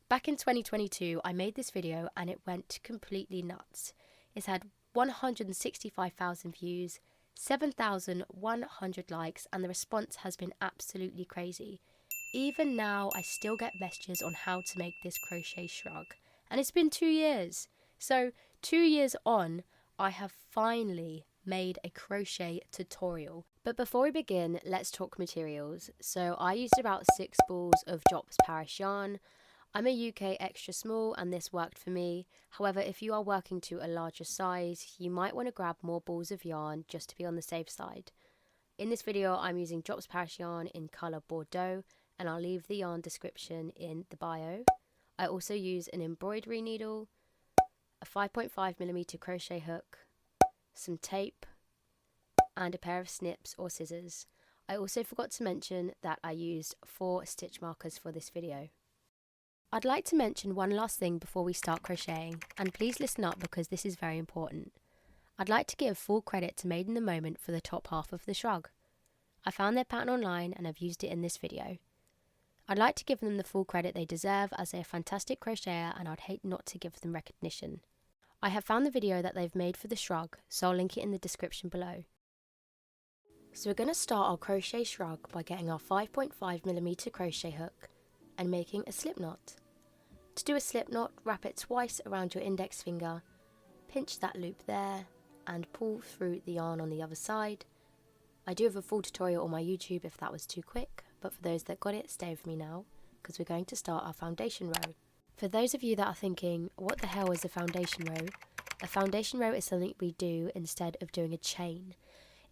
Back in 2022, I made this video and it went completely nuts. It's had 165,000 views, 7,100 likes, and the response has been absolutely crazy. Even now, I still get messages on how to make this crochet shrug, and it's been 2 years. So 2 years on, I have finally made a crochet tutorial. But before we begin, let's talk materials. So I used about 6 balls of Jops Paris yarn. I'm a UK extra small and this worked for me. However, if you are working to a larger size, you might want to grab more balls of yarn just to be on the safe side. In this video, I'm using Jops Paris yarn in colour Bordeaux, and I'll leave the yarn description in the bio. I also use an embroidery needle, a 5.5mm crochet hook, some tape, and a pair of snips or scissors. I also forgot to mention that I used 4 stitch markers for this video. I'd like to mention one last thing before we start crocheting, and please listen up because this is very important. I'd like to give full credit to Made in the Moment for the top half of the shrug. I found their pattern online and I've used it in this video. I'd like to give them the full credit they deserve as they're a fantastic crocheter, and I'd hate not to give them recognition. I have found the video that they've made for the shrug, so I'll link it in the description below. So we're going to start our crochet shrug by getting our 5.5mm crochet hook and making a slip knot. To do a slip knot, wrap it twice around your index finger, pinch that loop there, and pull through the yarn on the other side. I do have a full tutorial on my YouTube if that was too quick, but for those that got it, stay with me now, because we're going to start our foundation row. For those of you that are thinking, what the hell is a foundation row? A foundation row is something we do instead of doing a chain.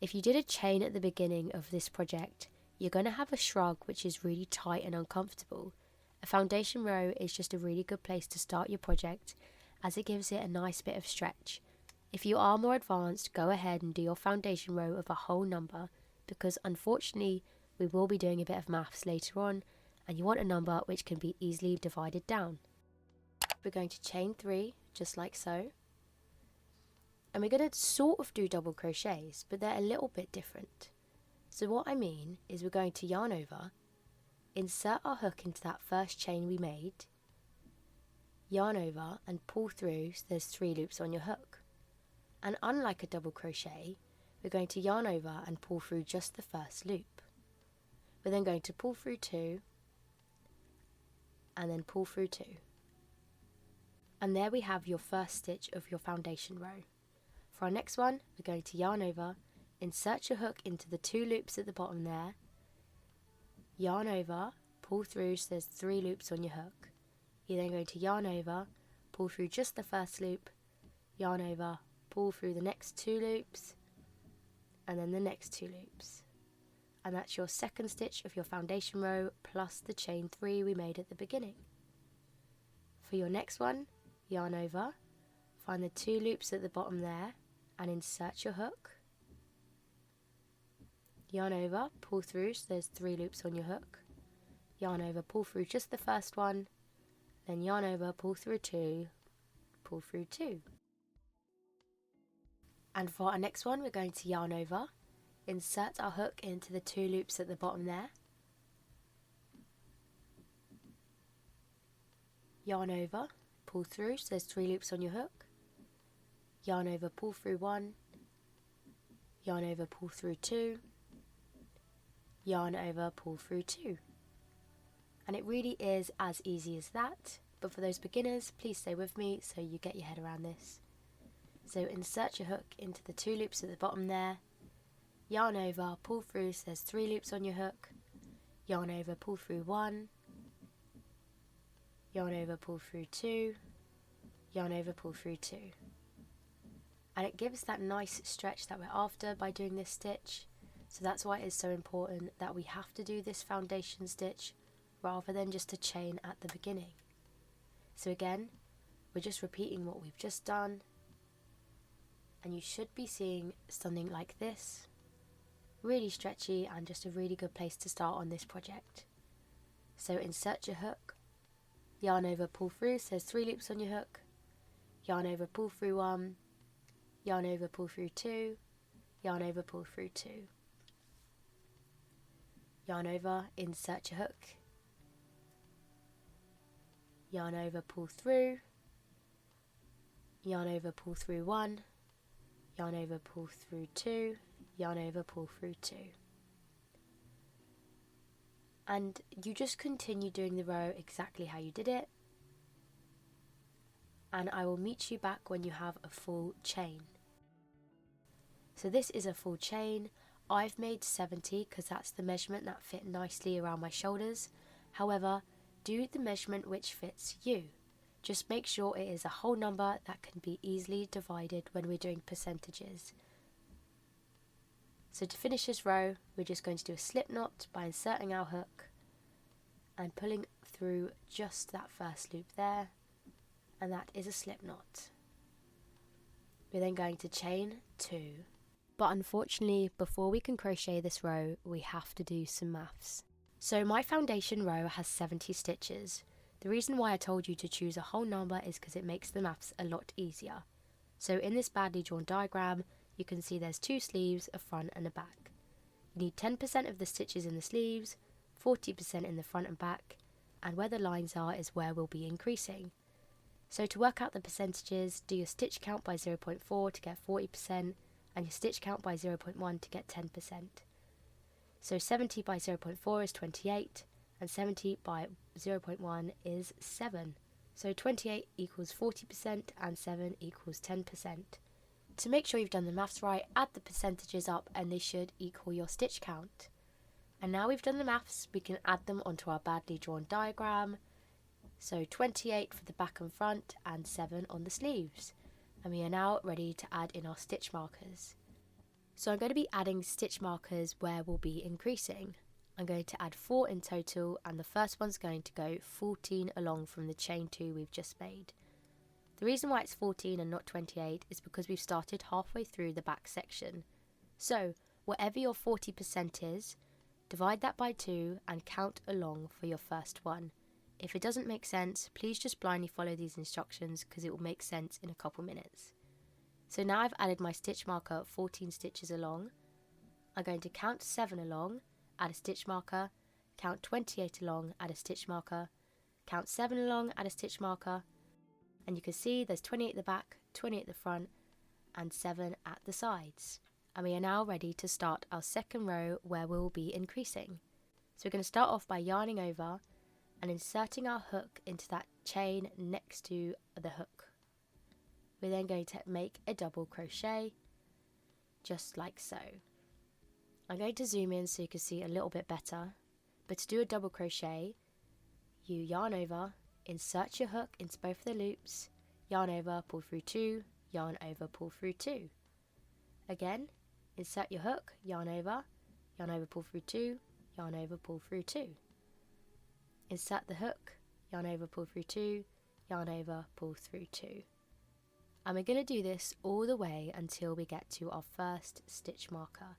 If you did a chain at the beginning of this project, you're going to have a shrug which is really tight and uncomfortable. A foundation row is just a really good place to start your project as it gives it a nice bit of stretch. If you are more advanced, go ahead and do your foundation row of a whole number, because unfortunately we will be doing a bit of maths later on and you want a number which can be easily divided down. We're going to chain 3 just like so, and we're going to sort of do double crochets, but they're a little bit different. So what I mean is we're going to yarn over, insert our hook into that first chain we made, yarn over and pull through so there's 3 loops on your hook. And unlike a double crochet, we're going to yarn over and pull through just the first loop. We're then going to pull through 2 and then pull through 2. And there we have your first stitch of your foundation row. For our next one, we're going to yarn over, insert your hook into the 2 loops at the bottom there, yarn over, pull through so there's 3 loops on your hook. You're then going to yarn over, pull through just the first loop, yarn over, pull through the next 2 loops, and then the next 2 loops. And that's your second stitch of your foundation row plus the chain 3 we made at the beginning. For your next one, yarn over, find the 2 loops at the bottom there and insert your hook. Yarn over, pull through so there's 3 loops on your hook. Yarn over, pull through just the first one, then yarn over, pull through 2, pull through 2. And for our next one, we're going to yarn over, insert our hook into the 2 loops at the bottom there, yarn over, pull through so there's 3 loops on your hook, yarn over, pull through 1, yarn over, pull through 2, yarn over, pull through 2. And it really is as easy as that, but for those beginners, please stay with me so you get your head around this. So insert your hook into the 2 loops at the bottom there, yarn over, pull through so there's 3 loops on your hook, yarn over, pull through 1, yarn over, pull through 2, yarn over, pull through 2. And it gives that nice stretch that we're after by doing this stitch. So that's why it's so important that we have to do this foundation stitch rather than just a chain at the beginning. So again, we're just repeating what we've just done, and you should be seeing something like this. Really stretchy and just a really good place to start on this project. So insert your hook, yarn over, pull through so there's 3 loops on your hook, yarn over, pull through 1, yarn over, pull through 2, yarn over, pull through 2. Yarn over, insert your hook, yarn over, pull through, yarn over, pull through 1, yarn over, pull through 2, yarn over, pull through 2. And you just continue doing the row exactly how you did it, and I will meet you back when you have a full chain. So this is a full chain. I've made 70 because that's the measurement that fit nicely around my shoulders. However, do the measurement which fits you. Just make sure it is a whole number that can be easily divided when we're doing percentages. So to finish this row, we're just going to do a slip knot by inserting our hook and pulling through just that first loop there, and that is a slip knot. We're then going to chain 2. But unfortunately, before we can crochet this row, we have to do some maths. So my foundation row has 70 stitches. The reason why I told you to choose a whole number is because it makes the maths a lot easier. So in this badly drawn diagram, you can see there's 2 sleeves, a front and a back. You need 10% of the stitches in the sleeves, 40% in the front and back, and where the lines are is where we'll be increasing. So to work out the percentages, do your stitch count by 0.4 to get 40%, and your stitch count by 0.1 to get 10%. So 70 by 0.4 is 28, and 70 by 0.1 is 7. So 28 equals 40% and 7 equals 10%. To make sure you've done the maths right, add the percentages up and they should equal your stitch count. And now we've done the maths, we can add them onto our badly drawn diagram. So 28 for the back and front and 7 on the sleeves. And we are now ready to add in our stitch markers. So I'm going to be adding stitch markers where we'll be increasing. I'm going to add 4 in total, and the first one's going to go 14 along from the chain 2 we've just made. The reason why it's 14 and not 28 is because we've started halfway through the back section. So whatever your 40% is, divide that by 2 and count along for your first one. If it doesn't make sense, please just blindly follow these instructions because it will make sense in a couple minutes. So now I've added my stitch marker 14 stitches along. I'm going to count 7 along, add a stitch marker, count 28 along, add a stitch marker, count 7 along, add a stitch marker, and you can see there's 28 at the back, 20 at the front, and 7 at the sides. And we are now ready to start our second row where we'll be increasing. So we're going to start off by yarning over and inserting our hook into that chain next to the hook. We're then going to make a double crochet, just like so. I'm going to zoom in so you can see a little bit better, but to do a double crochet, you yarn over, insert your hook into both of the loops, yarn over, pull through 2, yarn over, pull through 2. Again, insert your hook, yarn over, pull through 2, yarn over, pull through 2. Insert the hook, yarn over, pull through 2, yarn over, pull through 2. And we're going to do this all the way until we get to our first stitch marker.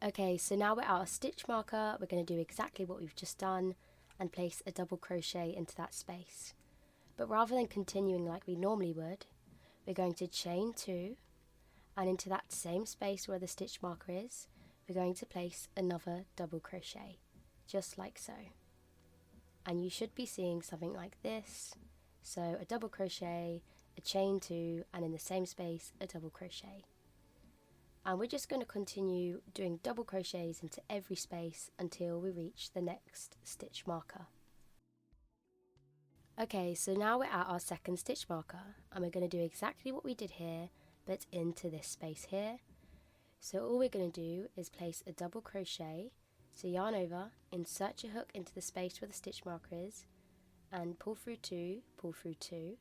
Okay, so now we're at our stitch marker, we're going to do exactly what we've just done and place a double crochet into that space. But rather than continuing like we normally would, we're going to chain 2, and into that same space where the stitch marker is, we're going to place another double crochet, just like so. And you should be seeing something like this. So a double crochet, a chain 2, and in the same space a double crochet. And we're just going to continue doing double crochets into every space until we reach the next stitch marker. Okay, so now we're at our second stitch marker, and we're going to do exactly what we did here, but into this space here. So all we're going to do is place a double crochet, so yarn over, insert your hook into the space where the stitch marker is, and pull through 2, pull through 2.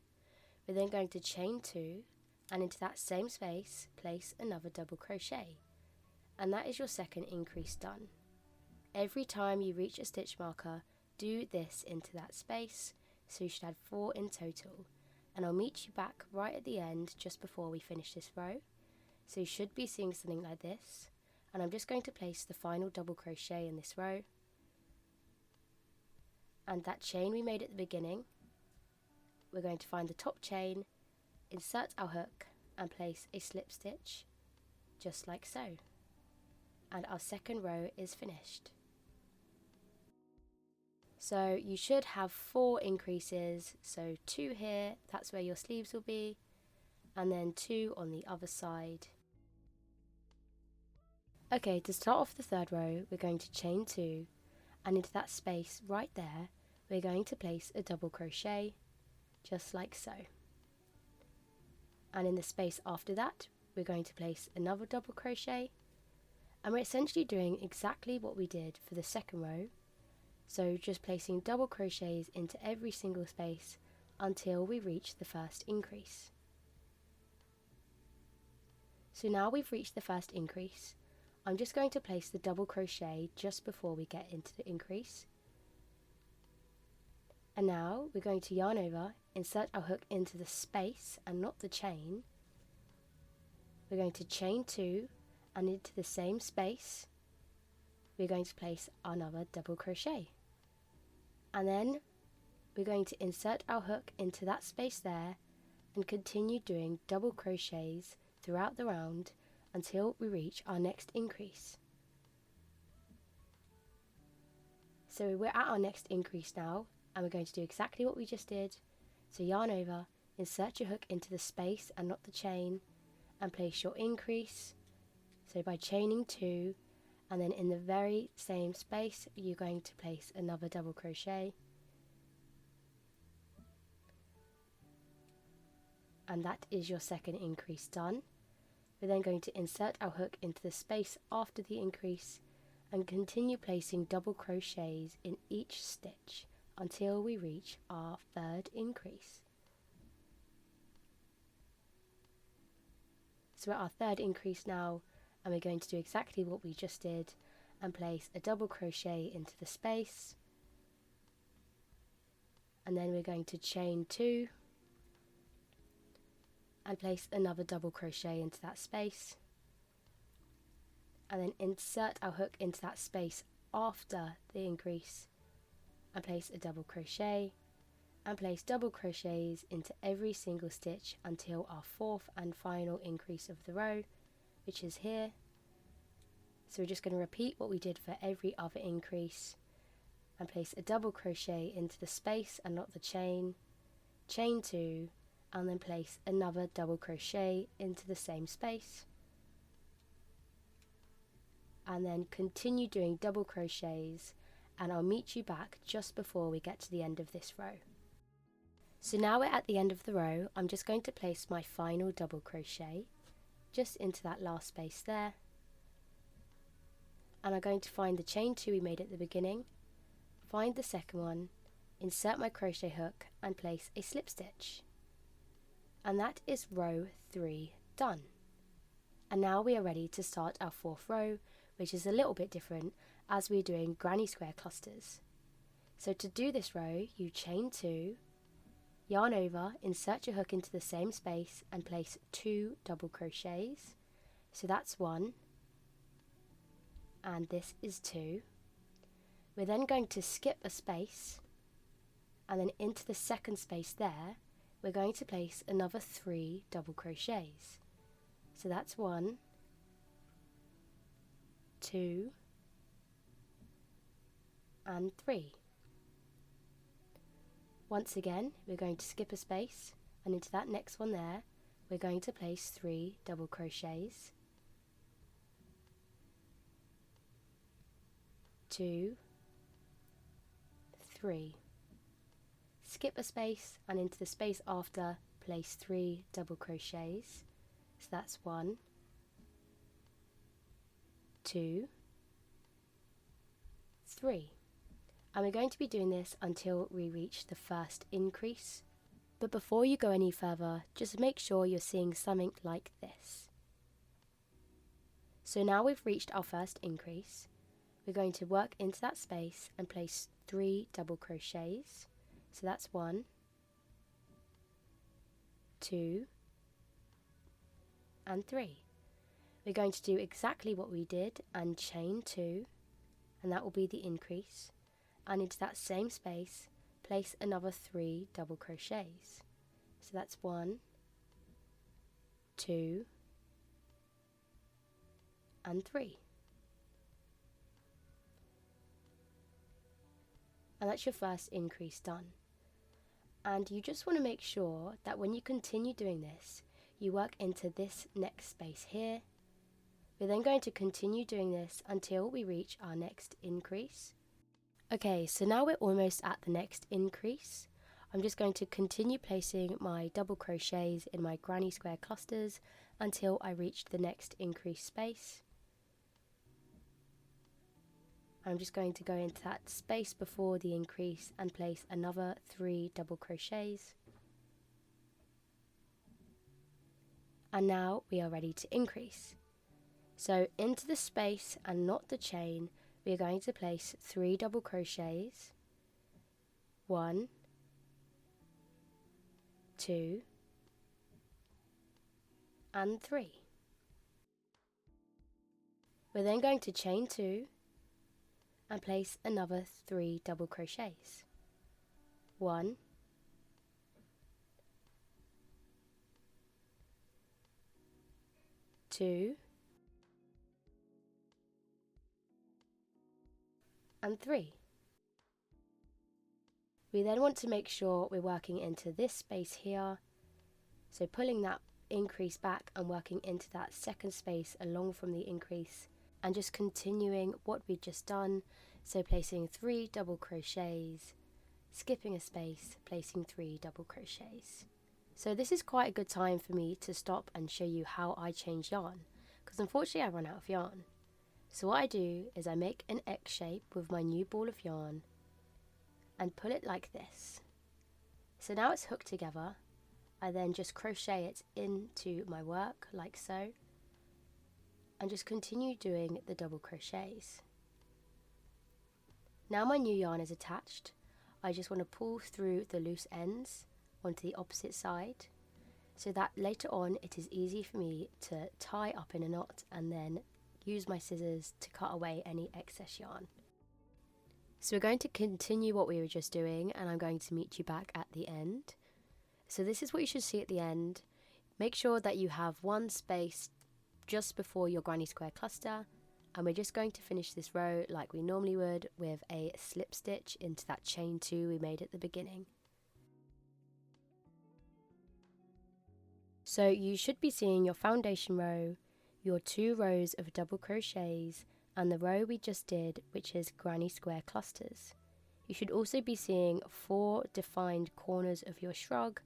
We're then going to chain 2, and into that same space, place another double crochet. And that is your second increase done. Every time you reach a stitch marker, do this into that space, so you should add 4 in total. And I'll meet you back right at the end, just before we finish this row. So you should be seeing something like this. And I'm just going to place the final double crochet in this row. And that chain we made at the beginning, we're going to find the top chain, insert our hook and place a slip stitch, just like so. And our second row is finished. So you should have 4 increases, so 2 here, that's where your sleeves will be, and then 2 on the other side. Okay, to start off the third row, we're going to chain 2, and into that space right there, we're going to place a double crochet, just like so. And in the space after that, we're going to place another double crochet, and we're essentially doing exactly what we did for the second row, so just placing double crochets into every single space until we reach the first increase. So now we've reached the first increase, I'm just going to place the double crochet just before we get into the increase. And now we're going to yarn over, insert our hook into the space and not the chain. We're going to chain 2, and into the same space we're going to place another double crochet. And then we're going to insert our hook into that space there and continue doing double crochets throughout the round until we reach our next increase. So we're at our next increase now, and we're going to do exactly what we just did. So yarn over, insert your hook into the space and not the chain, and place your increase. So by chaining 2, and then in the very same space you're going to place another double crochet, and that is your second increase done. We're then going to insert our hook into the space after the increase and continue placing double crochets in each stitch until we reach our third increase. So we're at our third increase now, and we're going to do exactly what we just did and place a double crochet into the space, and then we're going to chain 2 and place another double crochet into that space, and then insert our hook into that space after the increase and place a double crochet, and place double crochets into every single stitch until our fourth and final increase of the row, which is here. So we're just going to repeat what we did for every other increase and place a double crochet into the space and not the chain, chain 2, and then place another double crochet into the same space, and then continue doing double crochets, and I'll meet you back just before we get to the end of this row. So now we're at the end of the row. I'm just going to place my final double crochet just into that last space there, and I'm going to find the chain 2 we made at the beginning, find the second one, insert my crochet hook and place a slip stitch, and that is row 3 done. And now we are ready to start our fourth row, which is a little bit different as we're doing granny square clusters. So to do this row, you chain 2, yarn over, insert your hook into the same space and place 2 double crochets. So that's 1, and this is 2. We're then going to skip a space, and then into the second space there we're going to place another 3 double crochets. So that's 1, 2, and 3. Once again, we're going to skip a space, and into that next one there we're going to place 3 double crochets, 2, 3. Skip a space, and into the space after place 3 double crochets. So that's 1, 2, 3. And we're going to be doing this until we reach the first increase. But before you go any further, just make sure you're seeing something like this. So now we've reached our first increase. We're going to work into that space and place 3 double crochets. So that's 1, 2, and 3. We're going to do exactly what we did and chain 2, and that will be the increase, and into that same space place another 3 double crochets. So that's 1, 2, and 3. And that's your first increase done. And you just want to make sure that when you continue doing this, you work into this next space here. We're then going to continue doing this until we reach our next increase. Okay, so now we're almost at the next increase. I'm just going to continue placing my double crochets in my granny square clusters until I reach the next increase space. I'm just going to go into that space before the increase and place another 3 double crochets. And now we are ready to increase. So into the space and not the chain, we are going to place 3 double crochets. 1, 2, and 3. We're then going to chain 2 and place another 3 double crochets. 1, 2, and 3. We then want to make sure we're working into this space here, so pulling that increase back and working into that second space along from the increase, and just continuing what we've just done, so placing 3 double crochets, skipping a space, placing 3 double crochets. So this is quite a good time for me to stop and show you how I change yarn, because unfortunately I run out of yarn. So what I do is I make an X shape with my new ball of yarn and pull it like this. So now it's hooked together. I then just crochet it into my work like so, and just continue doing the double crochets. Now my new yarn is attached, I just want to pull through the loose ends onto the opposite side, so that later on it is easy for me to tie up in a knot and then use my scissors to cut away any excess yarn. So we're going to continue what we were just doing, and I'm going to meet you back at the end. So this is what you should see at the end. Make sure that you have one space just before your granny square cluster, and we're just going to finish this row like we normally would with a slip stitch into that chain 2 we made at the beginning. So you should be seeing your foundation row, your 2 rows of double crochets, and the row we just did, which is granny square clusters. You should also be seeing 4 defined corners of your shrug,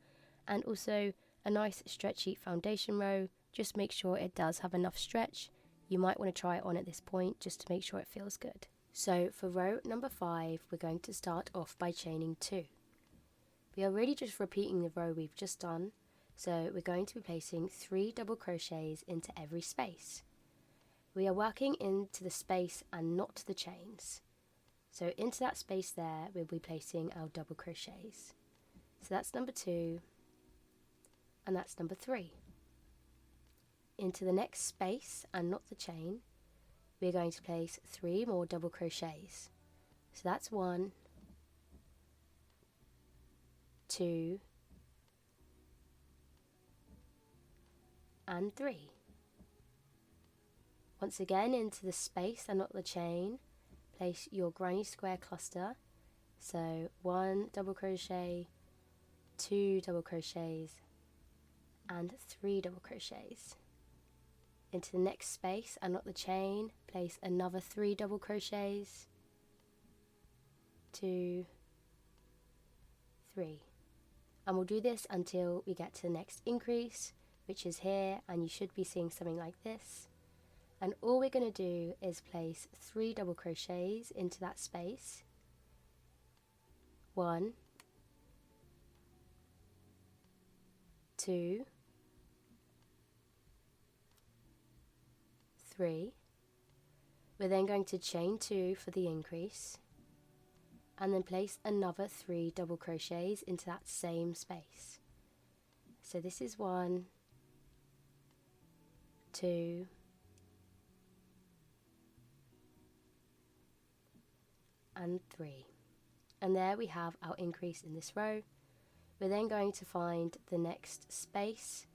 and also a nice stretchy foundation row. Just make sure it does have enough stretch. You might want to try it on at this point just to make sure it feels good. So for row number 5, we're going to start off by chaining 2. We are really just repeating the row we've just done, so we're going to be placing 3 double crochets into every space. We are working into the space and not the chains. So into that space there, we'll be placing our double crochets. So that's number 2, and that's number 3. Into the next space and not the chain, we're going to place 3 more double crochets. So that's 1, 2, and 3. Once again, into the space and not the chain, place your granny square cluster. So 1 double crochet, 2 double crochets, and 3 double crochets. Into the next space and not the chain, place another 3 double crochets, 2, 3. And we'll do this until we get to the next increase, which is here, and you should be seeing something like this. And all we're going to do is place 3 double crochets into that space. 1, 2, 3. We're then going to chain 2 for the increase, and then place another 3 double crochets into that same space. So this is 1, 2, and 3. And there we have our increase in this row. We're then going to find the next space,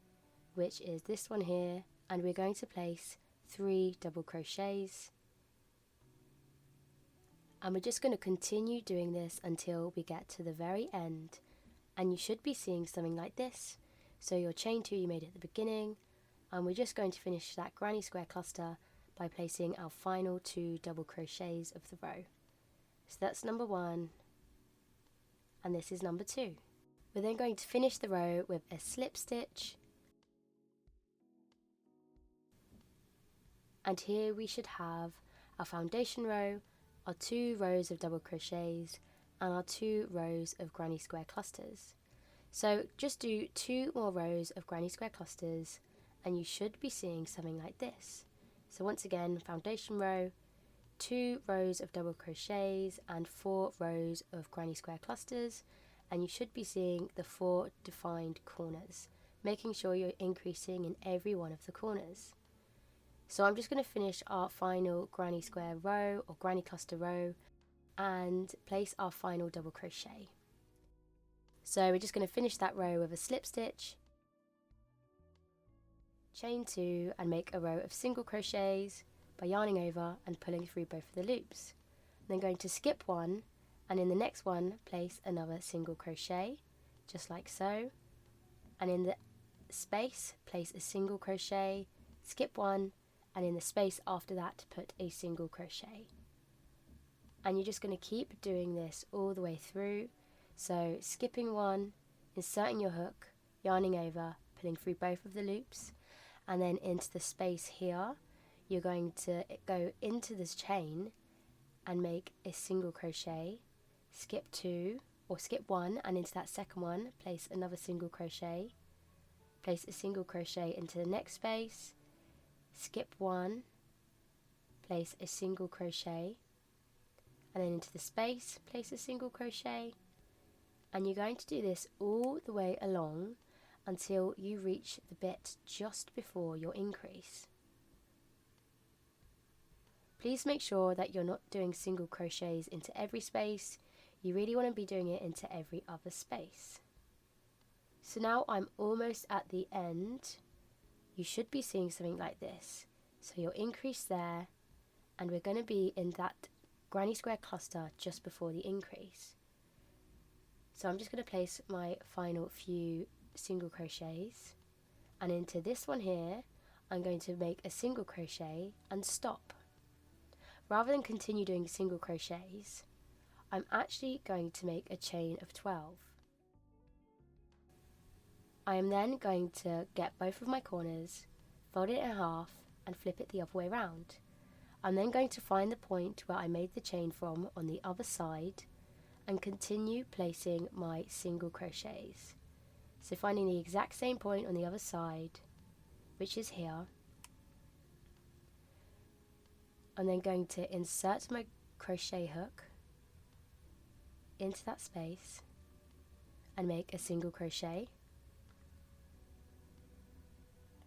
which is this one here, and we're going to place 3 double crochets, And we're just going to continue doing this until we get to the very end, and you should be seeing something like this. So your chain 2 you made at the beginning, and we're just going to finish that granny square cluster by placing our final 2 double crochets of the row. So that's number 1, and this is number 2. We're then going to finish the row with a slip stitch, and here we should have our foundation row, our 2 rows of double crochets, and our 2 rows of granny square clusters. So just do 2 more rows of granny square clusters and you should be seeing something like this. So once again, foundation row, 2 rows of double crochets and 4 rows of granny square clusters, and you should be seeing the 4 defined corners, making sure you're increasing in every one of the corners. So I'm just going to finish our final granny square row or granny cluster row and place our final double crochet. So we're just going to finish that row with a slip stitch, chain 2 and make a row of single crochets by yarning over and pulling through both of the loops. Then going to skip 1 and in the next one place another single crochet just like so, and in the space place a single crochet, skip 1, and in the space after that put a single crochet. And you're just going to keep doing this all the way through. So skipping 1, inserting your hook, yarning over, pulling through both of the loops, and then into the space here you're going to go into this chain and make a single crochet, skip 2 or skip 1, and into that second one place another single crochet, place a single crochet into the next space, skip 1, place a single crochet, and then into the space place a single crochet, and you're going to do this all the way along until you reach the bit just before your increase. Please make sure that you're not doing single crochets into every space. You really want to be doing it into every other space. So now I'm almost at the end. You should be seeing something like this. So you'll increase there, and we're going to be in that granny square cluster just before the increase. So I'm just going to place my final few single crochets, and into this one here I'm going to make a single crochet and stop. Rather than continue doing single crochets, I'm actually going to make a chain of 12. I am then going to get both of my corners, fold it in half and flip it the other way around. I'm then going to find the point where I made the chain from on the other side and continue placing my single crochets. So finding the exact same point on the other side, which is here, I'm then going to insert my crochet hook into that space and make a single crochet,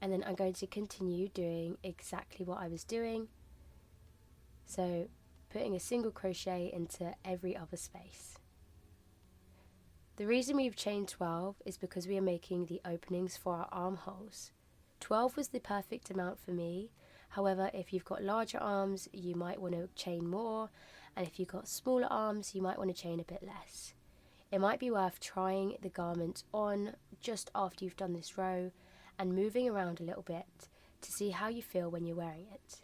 and then I'm going to continue doing exactly what I was doing, so putting a single crochet into every other space. The reason we've chained 12 is because we are making the openings for our armholes. 12 was the perfect amount for me. However, if you've got larger arms, you might want to chain more, and if you've got smaller arms, you might want to chain a bit less. It might be worth trying the garment on just after you've done this row and moving around a little bit to see how you feel when you're wearing it.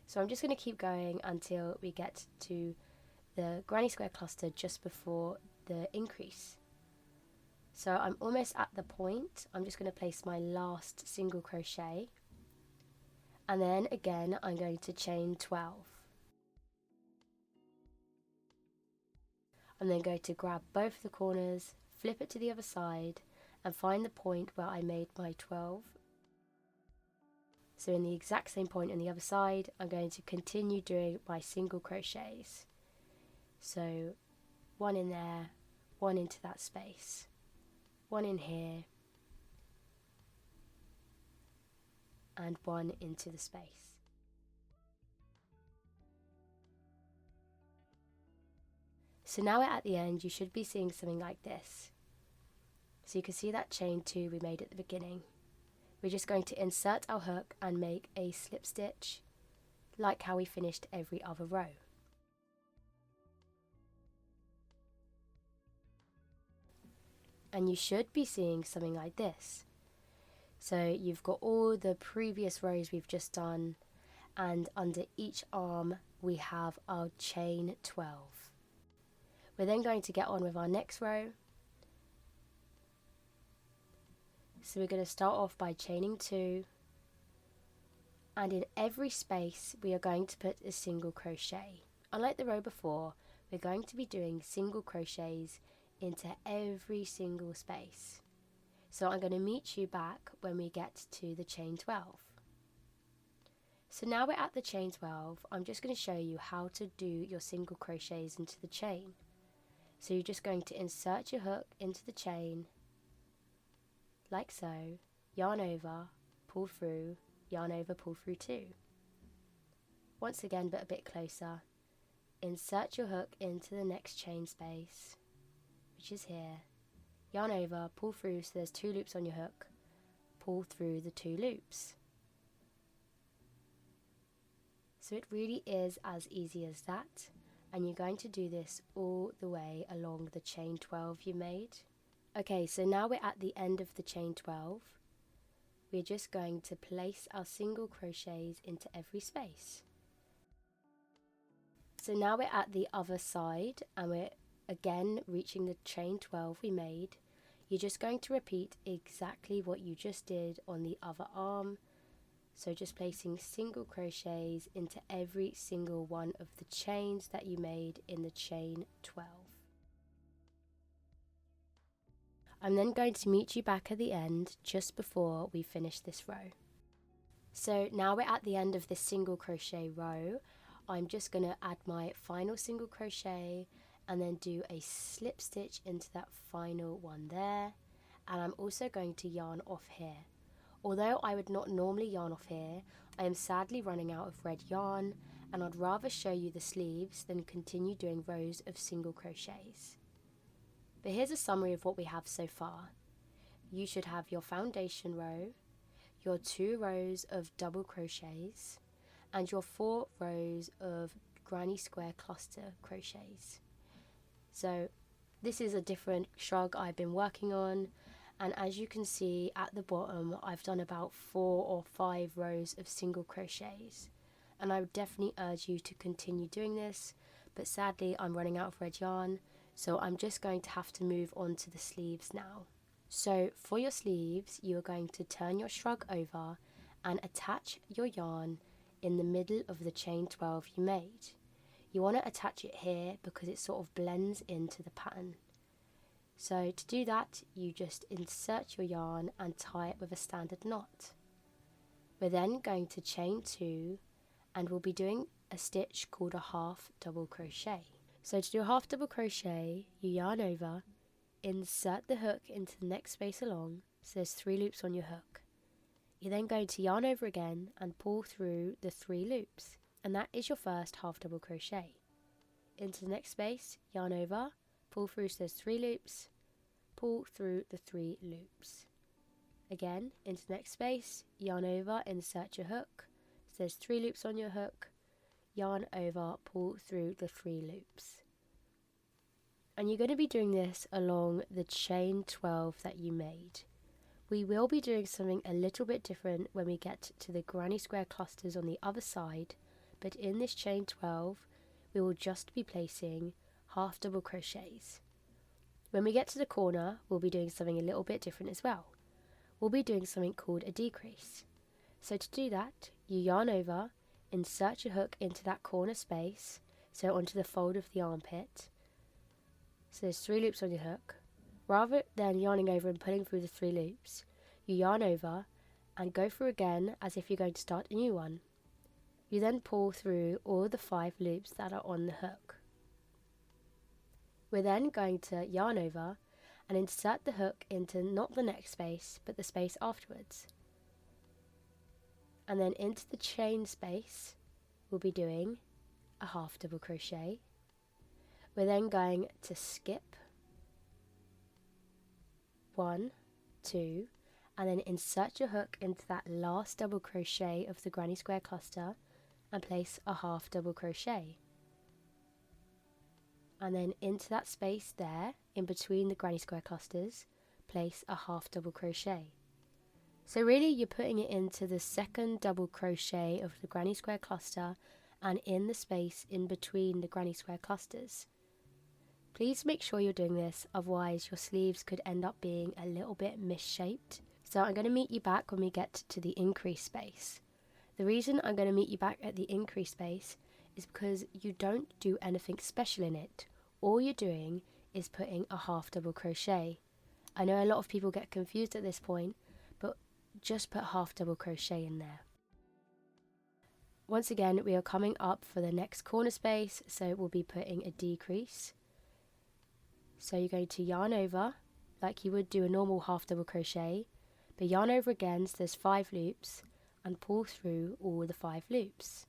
So I'm just going to keep going until we get to the granny square cluster just before the increase. So I'm almost at the point. I'm just going to place my last single crochet, and then again I'm going to chain 12. I'm then going to grab both the corners, flip it to the other side and find the point where I made my 12. So in the exact same point on the other side, I'm going to continue doing my single crochets. So one in there, one into that space, one in here, and one into the space. So now we're at the end. You should be seeing something like this. So you can see that chain 2 we made at the beginning. We're just going to insert our hook and make a slip stitch like how we finished every other row. And you should be seeing something like this. So you've got all the previous rows we've just done, and under each arm we have our chain 12. We're then going to get on with our next row. So we're going to start off by chaining 2, and in every space we are going to put a single crochet. Unlike the row before, we're going to be doing single crochets into every single space. So I'm going to meet you back when we get to the chain 12. So now we're at the chain 12, I'm just going to show you how to do your single crochets into the chain. So you're just going to insert your hook into the chain, like so, yarn over, pull through, yarn over, pull through 2. Once again, but a bit closer, insert your hook into the next chain space, which is here, yarn over, pull through, so there's 2 loops on your hook, pull through the 2 loops. So it really is as easy as that, and you're going to do this all the way along the chain 12 you made. Okay, so now we're at the end of the chain 12. We're just going to place our single crochets into every space. So now we're at the other side, and we're again reaching the chain 12 we made. You're just going to repeat exactly what you just did on the other arm. So just placing single crochets into every single one of the chains that you made in the chain 12. I'm then going to meet you back at the end just before we finish this row. So now we're at the end of this single crochet row. I'm just going to add my final single crochet and then do a slip stitch into that final one there, and I'm also going to yarn off here. Although I would not normally yarn off here, I am sadly running out of red yarn, and I'd rather show you the sleeves than continue doing rows of single crochets. But here's a summary of what we have so far. You should have your foundation row, your 2 rows of double crochets, and your 4 rows of granny square cluster crochets. So this is a different shrug I've been working on, and as you can see at the bottom, I've done about 4 or 5 rows of single crochets, and I would definitely urge you to continue doing this, but sadly I'm running out of red yarn, so I'm just going to have to move on to the sleeves now. So for your sleeves, you are going to turn your shrug over and attach your yarn in the middle of the chain 12 you made. You want to attach it here because it sort of blends into the pattern. So to do that, you just insert your yarn and tie it with a standard knot. We're then going to chain 2, and we'll be doing a stitch called a half double crochet. So to do a half double crochet, you yarn over, insert the hook into the next space along, so there's 3 loops on your hook. You're then going to yarn over again and pull through the 3 loops, and that is your first half double crochet. Into the next space, yarn over, pull through, so there's 3 loops, pull through the 3 loops. Again, into the next space, yarn over, insert your hook, so there's 3 loops on your hook, yarn over, pull through the 3 loops. And you're going to be doing this along the chain 12 that you made. We will be doing something a little bit different when we get to the granny square clusters on the other side, but in this chain 12 we will just be placing half double crochets. When we get to the corner, we'll be doing something a little bit different as well. We'll be doing something called a decrease. So to do that, you yarn over, insert your hook into that corner space, so onto the fold of the armpit. So there's 3 loops on your hook. Rather than yarning over and pulling through the 3 loops, you yarn over and go through again as if you're going to start a new one. You then pull through all the 5 loops that are on the hook. We're then going to yarn over and insert the hook into not the next space, but the space afterwards. And then into the chain space, we'll be doing a half double crochet. We're then going to skip 1, 2, and then insert your hook into that last double crochet of the granny square cluster and place a half double crochet. And then into that space there, in between the granny square clusters, place a half double crochet. So really you're putting it into the second double crochet of the granny square cluster and in the space in between the granny square clusters. Please make sure you're doing this, otherwise your sleeves could end up being a little bit misshaped. So I'm going to meet you back when we get to the increase space. The reason I'm going to meet you back at the increase space is because you don't do anything special in it. All you're doing is putting a half double crochet. I know a lot of people get confused at this point, but just put half double crochet in there. Once again, we are coming up for the next corner space, so we'll be putting a decrease. So you're going to yarn over like you would do a normal half double crochet, but yarn over again so there's 5 loops and pull through all the 5 loops.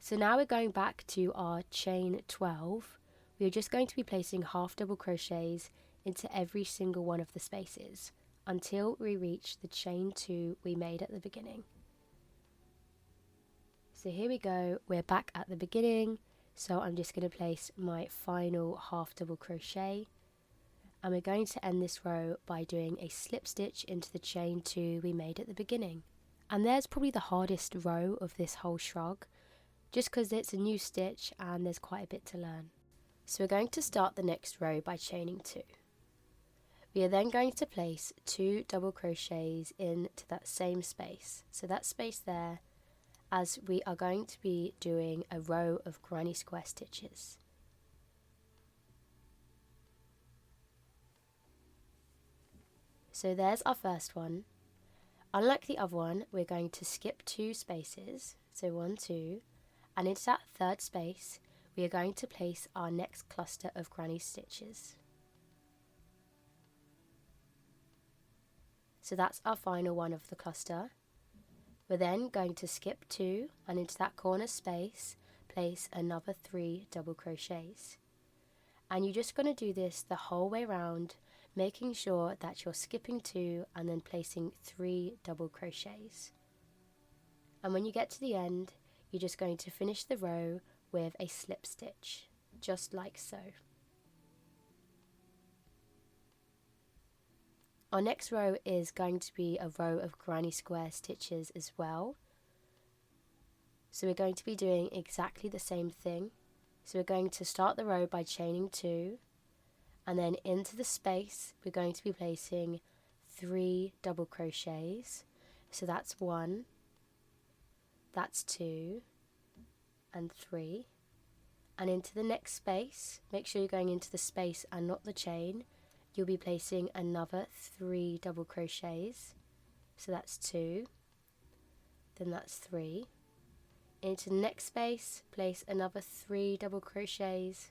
So now we're going back to our chain 12. We are just going to be placing half double crochets into every single one of the spaces until we reach the chain 2 we made at the beginning. So here we go, we're back at the beginning, so I'm just going to place my final half double crochet, and we're going to end this row by doing a slip stitch into the chain 2 we made at the beginning. And there's probably the hardest row of this whole shrug, just because it's a new stitch and there's quite a bit to learn. So we're going to start the next row by chaining 2. We are then going to place 2 double crochets into that same space, so that space there, as we are going to be doing a row of granny square stitches. So there's our first one. Unlike the other one, we're going to skip 2 spaces, so 1, 2, and into that third space we are going to place our next cluster of granny stitches. So that's our final one of the cluster. We're then going to skip 2 and into that corner space place another 3 double crochets. And you're just going to do this the whole way around, making sure that you're skipping 2 and then placing 3 double crochets. And when you get to the end, you're just going to finish the row with a slip stitch, just like so. Our next row is going to be a row of granny square stitches as well. So we're going to be doing exactly the same thing. So we're going to start the row by chaining 2, and then into the space we're going to be placing 3 double crochets. So that's 1, that's 2, and 3. And into the next space, make sure you're going into the space and not the chain, you'll be placing another 3 double crochets. So that's 2, then that's 3. Into the next space, place another 3 double crochets.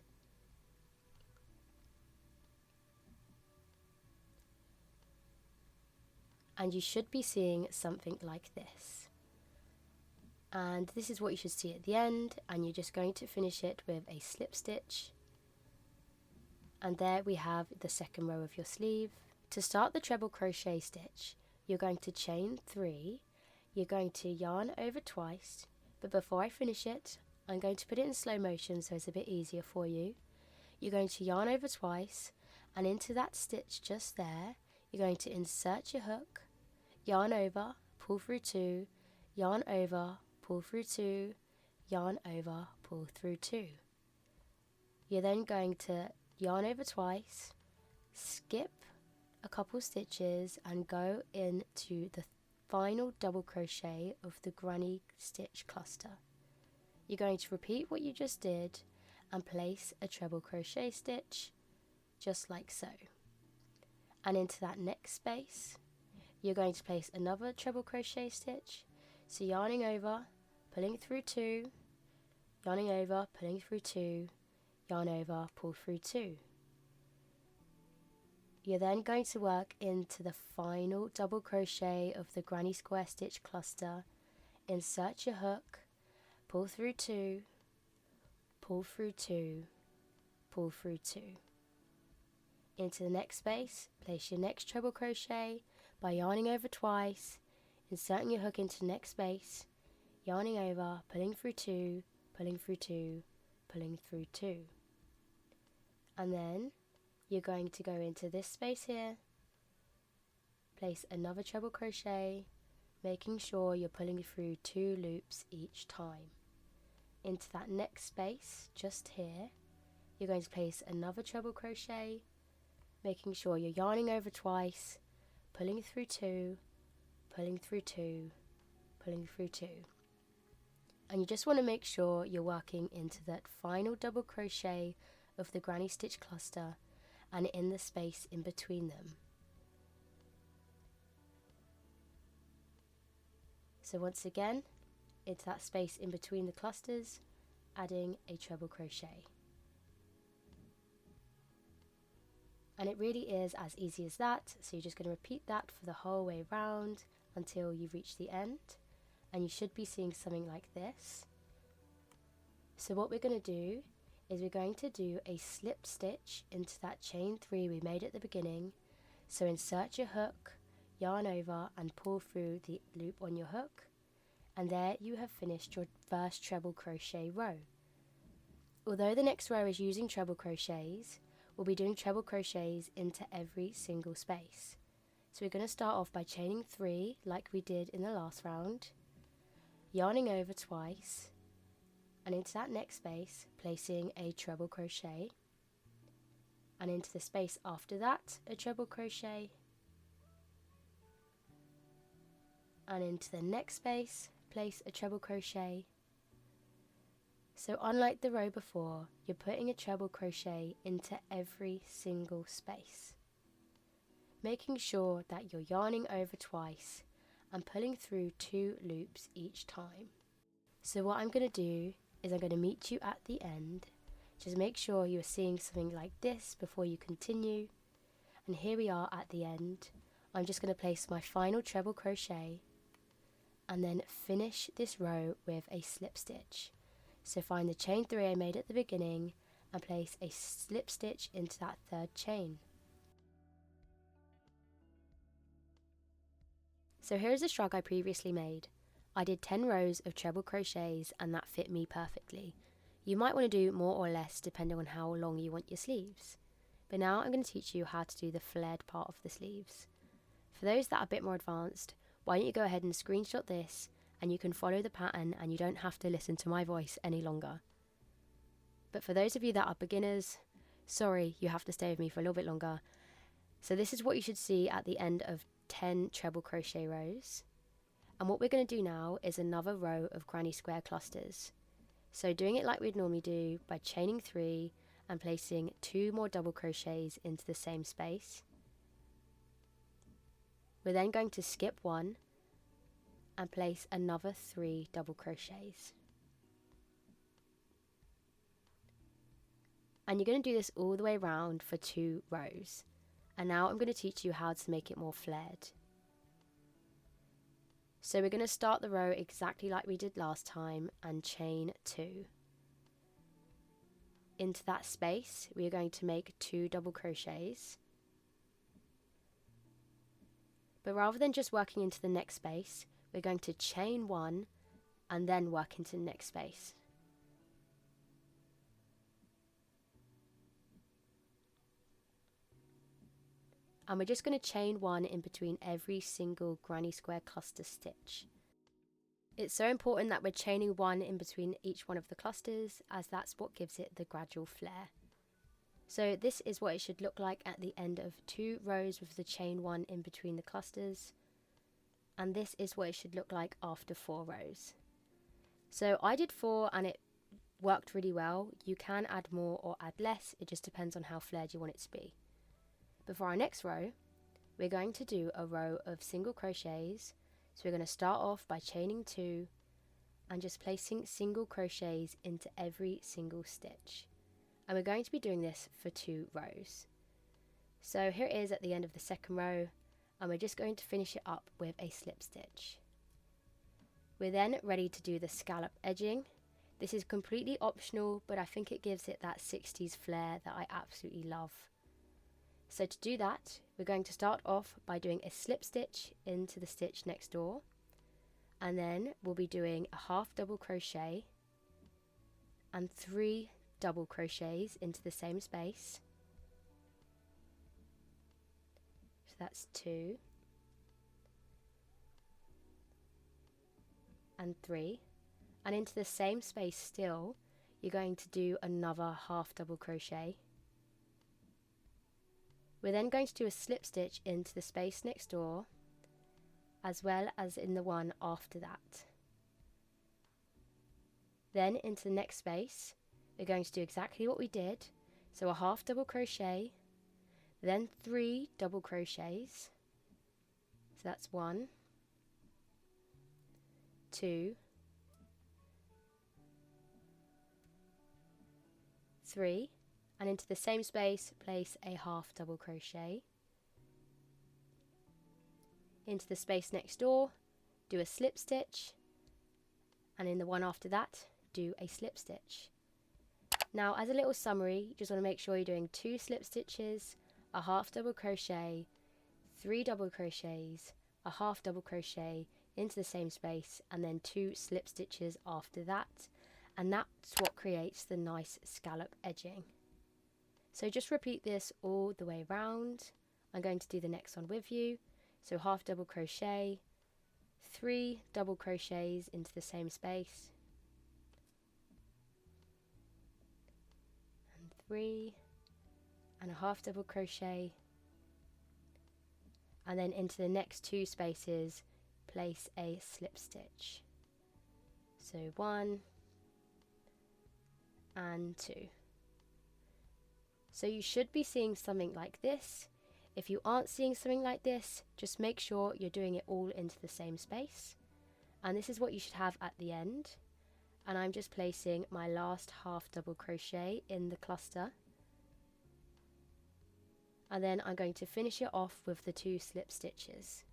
And you should be seeing something like this. And this is what you should see at the end, and you're just going to finish it with a slip stitch. And there we have the second row of your sleeve. To start the treble crochet stitch, you're going to chain 3, you're going to yarn over twice, but before I finish it, I'm going to put it in slow motion so it's a bit easier for you. You're going to yarn over twice, and into that stitch just there, you're going to insert your hook, yarn over, pull through 2, yarn over, pull through 2, yarn over, pull through 2. You're then going to yarn over twice, skip a couple stitches and go into the final double crochet of the granny stitch cluster. You're going to repeat what you just did and place a treble crochet stitch just like so. And into that next space you're going to place another treble crochet stitch, so yarning over, pulling through 2, yarning over, pulling through 2, yarn over, pull through 2. You're then going to work into the final double crochet of the granny square stitch cluster, insert your hook, pull through 2, pull through 2, pull through 2. Into the next space, place your next treble crochet by yarning over twice, inserting your hook into the next space, yarning over, pulling through 2, pulling through 2, pulling through 2. And then you're going to go into this space here, place another treble crochet, making sure you're pulling through 2 loops each time. Into that next space just here, you're going to place another treble crochet, making sure you're yarning over twice, pulling through 2, pulling through 2, pulling through 2. And you just want to make sure you're working into that final double crochet of the granny stitch cluster and in the space in between them. So once again, into that space in between the clusters, adding a treble crochet. And it really is as easy as that, so you're just going to repeat that for the whole way round until you reach the end, and you should be seeing something like this. So what we're going to do is we're going to do a slip stitch into that chain 3 we made at the beginning. So insert your hook, yarn over and pull through the loop on your hook, and there you have finished your first treble crochet row. Although the next row is using treble crochets, we'll be doing treble crochets into every single space. So we're going to start off by chaining 3 like we did in the last round, yarning over twice, and into that next space placing a treble crochet, and into the space after that a treble crochet, and into the next space place a treble crochet. So unlike the row before, you're putting a treble crochet into every single space, making sure that you're yarning over twice and pulling through 2 loops each time. So what I'm going to do is I'm going to meet you at the end. Just make sure you're seeing something like this before you continue. And here we are at the end. I'm just going to place my final treble crochet and then finish this row with a slip stitch. So find the chain 3 I made at the beginning and place a slip stitch into that 3rd chain. So here is a shrug I previously made. I did 10 rows of treble crochets and that fit me perfectly. You might want to do more or less depending on how long you want your sleeves. But now I'm going to teach you how to do the flared part of the sleeves. For those that are a bit more advanced, why don't you go ahead and screenshot this and you can follow the pattern and you don't have to listen to my voice any longer. But for those of you that are beginners, sorry, you have to stay with me for a little bit longer. So this is what you should see at the end of 10 treble crochet rows. And what we're going to do now is another row of granny square clusters. So doing it like we'd normally do by chaining 3 and placing 2 more double crochets into the same space. We're then going to skip 1 and place another 3 double crochets. And you're going to do this all the way around for 2 rows. And now I'm going to teach you how to make it more flared. So we're going to start the row exactly like we did last time and chain 2. Into that space we are going to make 2 double crochets. But rather than just working into the next space, we're going to chain 1 and then work into the next space. And we're just going to chain 1 in between every single granny square cluster stitch. It's so important that we're chaining 1 in between each one of the clusters, as that's what gives it the gradual flare. So this is what it should look like at the end of 2 rows with the chain 1 in between the clusters. And this is what it should look like after 4 rows. So I did 4 and it worked really well. You can add more or add less, it just depends on how flared you want it to be. But for our next row, we're going to do a row of single crochets. So we're going to start off by chaining 2 and just placing single crochets into every single stitch. And we're going to be doing this for 2 rows. So here it is at the end of the second row, and we're just going to finish it up with a slip stitch. We're then ready to do the scallop edging. This is completely optional, but I think it gives it that 60s flair that I absolutely love. So to do that, we're going to start off by doing a slip stitch into the stitch next door, and then we'll be doing a half double crochet and 3 double crochets into the same space. So that's 2, and 3, and into the same space still you're going to do another half double crochet. We're then going to do a slip stitch into the space next door as well as in the one after that. Then into the next space we're going to do exactly what we did, so a half double crochet, then 3 double crochets, so that's 1, 2, 3, and into the same space place a half double crochet. Into the space next door do a slip stitch, and in the one after that do a slip stitch. Now, as a little summary, you just want to make sure you're doing 2 slip stitches, a half double crochet, 3 double crochets, a half double crochet into the same space, and then 2 slip stitches after that, and that's what creates the nice scallop edging. So just repeat this all the way around. I'm going to do the next one with you. So half double crochet, 3 double crochets into the same space, and 3, and a half double crochet, and then into the next 2 spaces place a slip stitch. So 1 and 2. So you should be seeing something like this. If you aren't seeing something like this, just make sure you're doing it all into the same space. And this is what you should have at the end. And I'm just placing my last half double crochet in the cluster. And then I'm going to finish it off with the 2 slip stitches.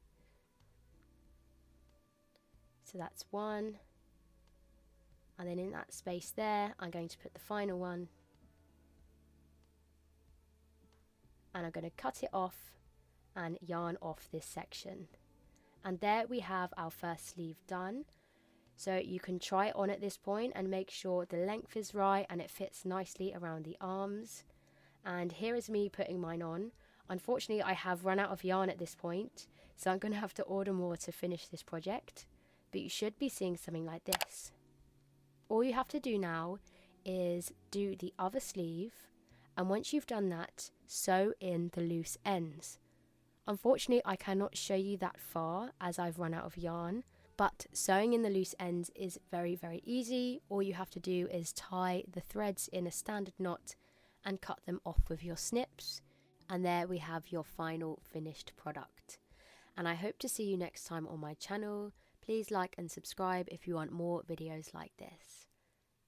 So that's 1. And then in that space there, I'm going to put the final one. And I'm going to cut it off and yarn off this section. And there we have our first sleeve done. So you can try it on at this point and make sure the length is right and it fits nicely around the arms. And here is me putting mine on. Unfortunately, I have run out of yarn at this point, so I'm going to have to order more to finish this project. But you should be seeing something like this. All you have to do now is do the other sleeve, and once you've done that, sew in the loose ends. Unfortunately, I cannot show you that far as I've run out of yarn, but sewing in the loose ends is very, very easy. All you have to do is tie the threads in a standard knot and cut them off with your snips. And there we have your final finished product. And I hope to see you next time on my channel. Please like and subscribe if you want more videos like this.